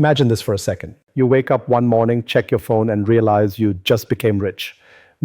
Imagine this for a second. You wake up one morning, check your phone, and realize you just became rich.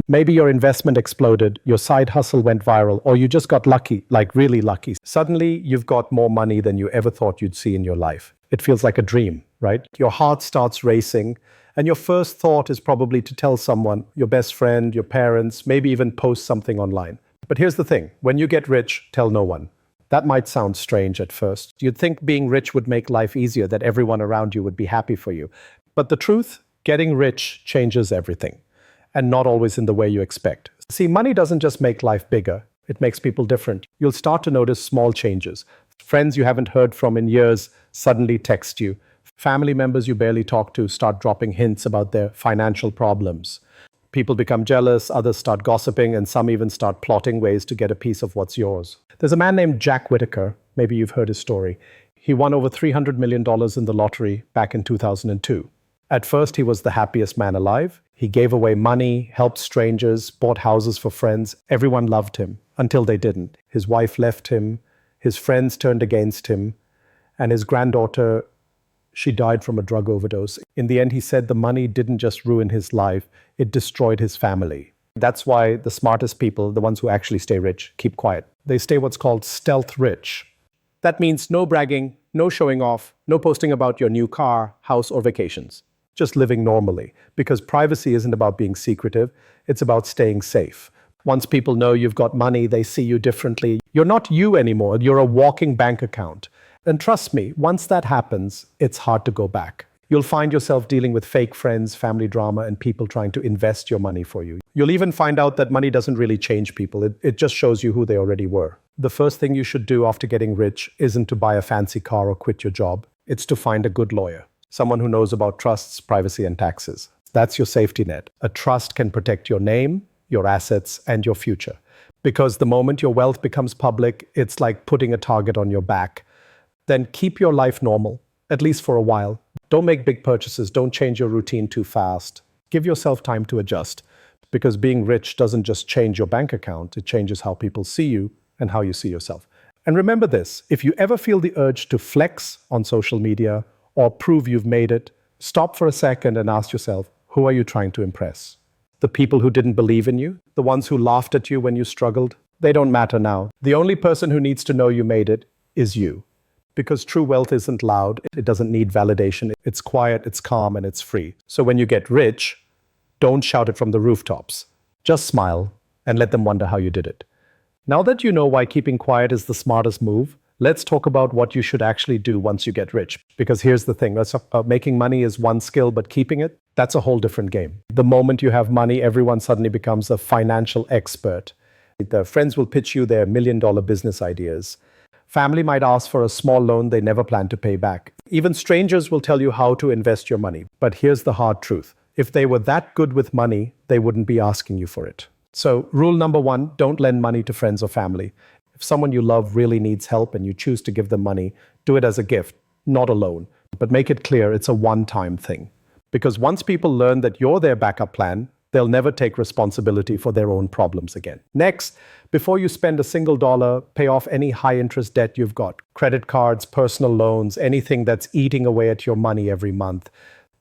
Maybe your investment exploded, your side hustle went viral, or you just got lucky, like really lucky. Suddenly, you've got more money than you ever thought you'd see in your life. It feels like a dream, right? Your heart starts racing, and your first thought is probably to tell someone, your best friend, your parents, maybe even post something online. But here's the thing, when you get rich, tell no one. That might sound strange at first. You'd think being rich would make life easier, that everyone around you would be happy for you. But the truth, getting rich changes everything, and not always in the way you expect. See, money doesn't just make life bigger, it makes people different. You'll start to notice small changes. Friends you haven't heard from in years suddenly text you. Family members you barely talk to start dropping hints about their financial problems. People become jealous, others start gossiping, and some even start plotting ways to get a piece of what's yours. There's a man named Jack Whitaker. Maybe you've heard his story. He won over $300 million in the lottery back in 2002. At first, he was the happiest man alive. He gave away money, helped strangers, bought houses for friends. Everyone loved him until they didn't. His wife left him, his friends turned against him, and his granddaughter, she died from a drug overdose. In the end, he said the money didn't just ruin his life, it destroyed his family. That's why the smartest people, the ones who actually stay rich, keep quiet. They stay what's called stealth rich. That means no bragging, no showing off, no posting about your new car, house, or vacations. Just living normally. Because privacy isn't about being secretive, it's about staying safe. Once people know you've got money, they see you differently. You're not you anymore, you're a walking bank account. And trust me, once that happens, it's hard to go back. You'll find yourself dealing with fake friends, family drama, and people trying to invest your money for you. You'll even find out that money doesn't really change people. It just shows you who they already were. The first thing you should do after getting rich isn't to buy a fancy car or quit your job. It's to find a good lawyer, someone who knows about trusts, privacy, and taxes. That's your safety net. A trust can protect your name, your assets, and your future. Because the moment your wealth becomes public, it's like putting a target on your back. Then keep your life normal, at least for a while. Don't make big purchases. Don't change your routine too fast. Give yourself time to adjust. Because being rich doesn't just change your bank account, it changes how people see you and how you see yourself. And remember this, if you ever feel the urge to flex on social media or prove you've made it, stop for a second and ask yourself, who are you trying to impress? The people who didn't believe in you? The ones who laughed at you when you struggled? They don't matter now. The only person who needs to know you made it is you. Because true wealth isn't loud, it doesn't need validation, it's quiet, it's calm, and it's free. So when you get rich, don't shout it from the rooftops. Just smile and let them wonder how you did it. Now that you know why keeping quiet is the smartest move, let's talk about what you should actually do once you get rich. Because here's the thing, making money is one skill, but keeping it, that's a whole different game. The moment you have money, everyone suddenly becomes a financial expert. Their friends will pitch you their million-dollar business ideas. Family might ask for a small loan they never plan to pay back. Even strangers will tell you how to invest your money. But here's the hard truth. If they were that good with money, they wouldn't be asking you for it. So rule number one, don't lend money to friends or family. If someone you love really needs help and you choose to give them money, do it as a gift, not a loan. But make it clear it's a one-time thing. Because once people learn that you're their backup plan, they'll never take responsibility for their own problems again. Next, before you spend a single dollar, pay off any high-interest debt you've got. Credit cards, personal loans, anything that's eating away at your money every month.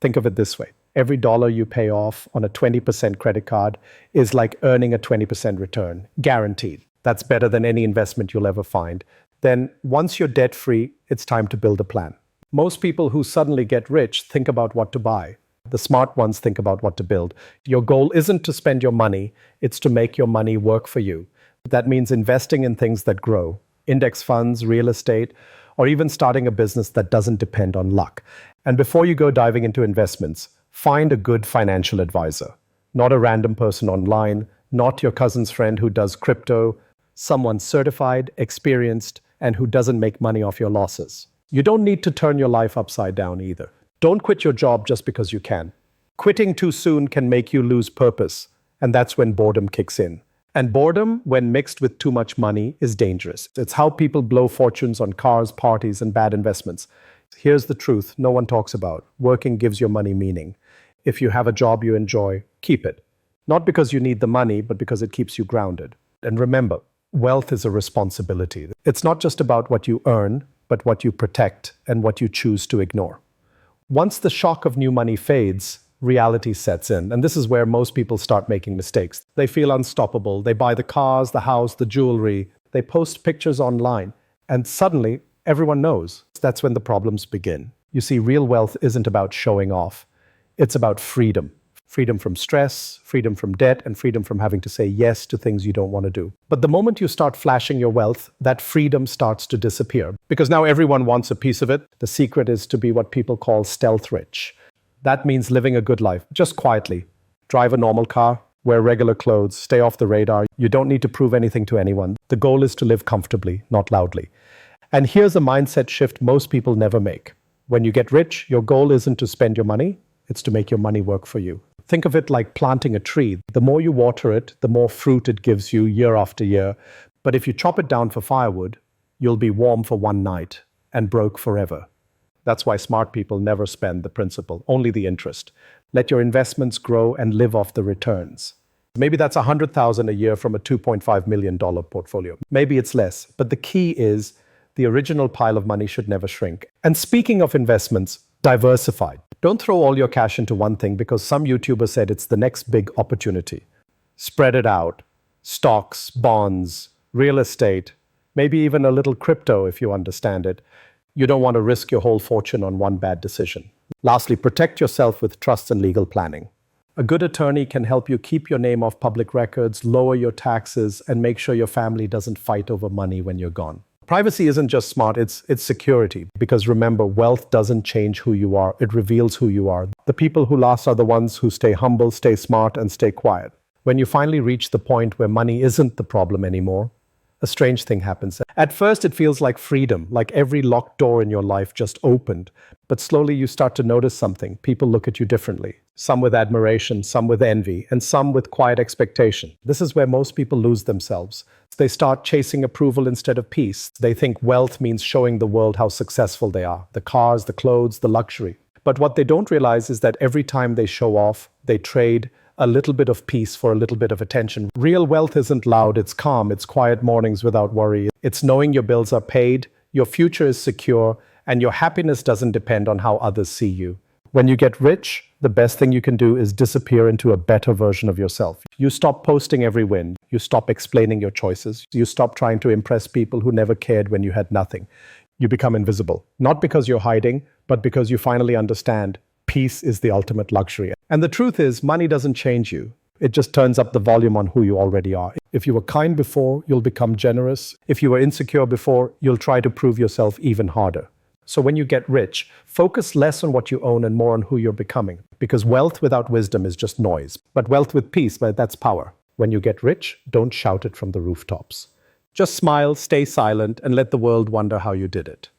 Think of it this way. Every dollar you pay off on a 20% credit card is like earning a 20% return, guaranteed. That's better than any investment you'll ever find. Then, once you're debt-free, it's time to build a plan. Most people who suddenly get rich think about what to buy. The smart ones think about what to build. Your goal isn't to spend your money, it's to make your money work for you. That means investing in things that grow, index funds, real estate, or even starting a business that doesn't depend on luck. And before you go diving into investments, find a good financial advisor. Not a random person online, not your cousin's friend who does crypto, someone certified, experienced, and who doesn't make money off your losses. You don't need to turn your life upside down either. Don't quit your job just because you can. Quitting too soon can make you lose purpose, and that's when boredom kicks in. And boredom, when mixed with too much money, is dangerous. It's how people blow fortunes on cars, parties, and bad investments. Here's the truth no one talks about. Working gives your money meaning. If you have a job you enjoy, keep it. Not because you need the money, but because it keeps you grounded. And remember, wealth is a responsibility. It's not just about what you earn, but what you protect and what you choose to ignore. Once the shock of new money fades, reality sets in. And this is where most people start making mistakes. They feel unstoppable. They buy the cars, the house, the jewelry. They post pictures online. And suddenly, everyone knows. That's when the problems begin. You see, real wealth isn't about showing off. It's about freedom. Freedom from stress, freedom from debt, and freedom from having to say yes to things you don't want to do. But the moment you start flashing your wealth, that freedom starts to disappear. Because now everyone wants a piece of it. The secret is to be what people call stealth rich. That means living a good life, just quietly. Drive a normal car, wear regular clothes, stay off the radar. You don't need to prove anything to anyone. The goal is to live comfortably, not loudly. And here's a mindset shift most people never make. When you get rich, your goal isn't to spend your money, it's to make your money work for you. Think of it like planting a tree. The more you water it, the more fruit it gives you year after year. But if you chop it down for firewood, you'll be warm for one night and broke forever. That's why smart people never spend the principal, only the interest. Let your investments grow and live off the returns. Maybe that's $100,000 a year from a $2.5 million portfolio. Maybe it's less, but the key is the original pile of money should never shrink. And speaking of investments, diversify. Don't throw all your cash into one thing because some YouTuber said it's the next big opportunity. Spread it out. Stocks, bonds, real estate, maybe even a little crypto if you understand it. You don't want to risk your whole fortune on one bad decision. Lastly, protect yourself with trust and legal planning. A good attorney can help you keep your name off public records, lower your taxes, and make sure your family doesn't fight over money when you're gone. Privacy isn't just smart, it's security. Because remember, wealth doesn't change who you are, it reveals who you are. The people who last are the ones who stay humble, stay smart, and stay quiet. When you finally reach the point where money isn't the problem anymore, a strange thing happens. At first, it feels like freedom, like every locked door in your life just opened. But slowly you start to notice something. People look at you differently. Some with admiration, some with envy, and some with quiet expectation. This is where most people lose themselves. They start chasing approval instead of peace. They think wealth means showing the world how successful they are. The cars, the clothes, the luxury. But what they don't realize is that every time they show off, they trade a little bit of peace for a little bit of attention. Real wealth isn't loud, it's calm, it's quiet mornings without worry. It's knowing your bills are paid, your future is secure, and your happiness doesn't depend on how others see you. When you get rich, the best thing you can do is disappear into a better version of yourself. You stop posting every win. You stop explaining your choices. You stop trying to impress people who never cared when you had nothing. You become invisible. Not because you're hiding, but because you finally understand peace is the ultimate luxury. And the truth is, money doesn't change you. It just turns up the volume on who you already are. If you were kind before, you'll become generous. If you were insecure before, you'll try to prove yourself even harder. So when you get rich, focus less on what you own and more on who you're becoming. Because wealth without wisdom is just noise. But wealth with peace, that's power. When you get rich, don't shout it from the rooftops. Just smile, stay silent, and let the world wonder how you did it.